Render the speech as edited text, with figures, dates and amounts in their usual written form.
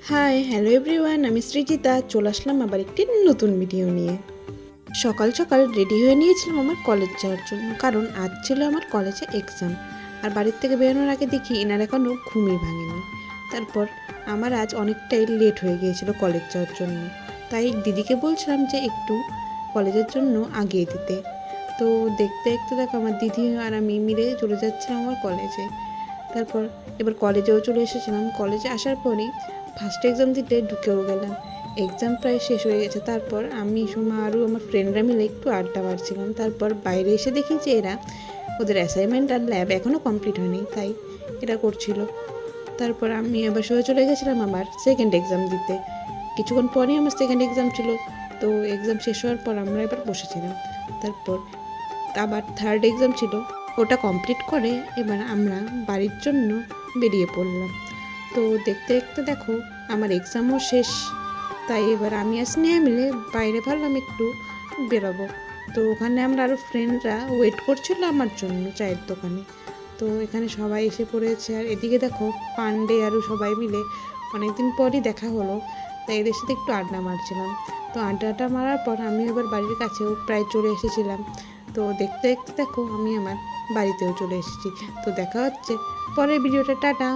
Hi hello everyone, আমি সৃজিতা চলে আসলাম আবার একটি নতুন ভিডিও নিয়ে। সকাল সকাল রেডি হয়ে নিয়েছিলাম আমার কলেজ যাওয়ার জন্য, কারণ আজ ছিল আমার কলেজে এক্সাম। আর বাড়ির থেকে বেরোনোর আগে দেখি এনার এখনও ঘুমই ভাঙেনি। তারপর আমার আজ অনেকটাই লেট হয়ে গিয়েছিল কলেজ যাওয়ার জন্য, তাই দিদিকে বলছিলাম যে একটু কলেজের জন্য আগিয়ে দিতে। তো দেখতে দেখতে দেখো আমার দিদি আর আমি মিলে চলে যাচ্ছিলাম আমার কলেজে। তারপর এবার কলেজেও চলে এসেছিলাম। কলেজে আসার পরেই ফার্স্ট এক্সাম দিতে ঢুকেও গেলাম। এক্সাম প্রায় শেষ হয়ে গেছে। তারপর আমি সোমা আরও আমার ফ্রেন্ডরা মিলে একটু আড্ডা মারছিলাম। তারপর বাইরে এসে দেখি যে এরা ওদের অ্যাসাইনমেন্ট আর ল্যাব এখনও কমপ্লিট হয়নি, তাই এটা করছিল। তারপর আমি আবার শুয়ে চলে গেছিলাম আমার সেকেন্ড এক্সাম দিতে। কিছুক্ষণ পরেই আমার সেকেন্ড এক্সাম ছিল। তো এক্সাম শেষ হওয়ার পর আমরা এবার বসেছিলাম। তারপর আবার থার্ড এক্সাম ছিল, ওটা কমপ্লিট করে এবার আমরা বাড়ির জন্য বেরিয়ে পড়লাম। তো দেখতে দেখতে দেখো আমার এক্সামও শেষ। তাই এবার আমি আর স্নেহা মিলে বাইরে ভাবলাম একটু বেরোবো। তো ওখানে আমরা আরও ফ্রেন্ডরা ওয়েট করছিল আমার জন্য চায়ের দোকানে। তো এখানে সবাই এসে পড়েছে, আর এদিকে দেখো পান্ডে আরও সবাই মিলে অনেকদিন পরই দেখা হলো, তাই এদের সাথে একটু আড্ডা মারছিলাম। তো আড্ডাটা মারার পর আমি এবার বাড়ির কাছেও প্রায় চলে এসেছিলাম। তো দেখতে দেখতে দেখো আমি আমার বাড়িতেও চলে এসেছি। তো দেখা হচ্ছে পরের ভিডিওটা, টাটা।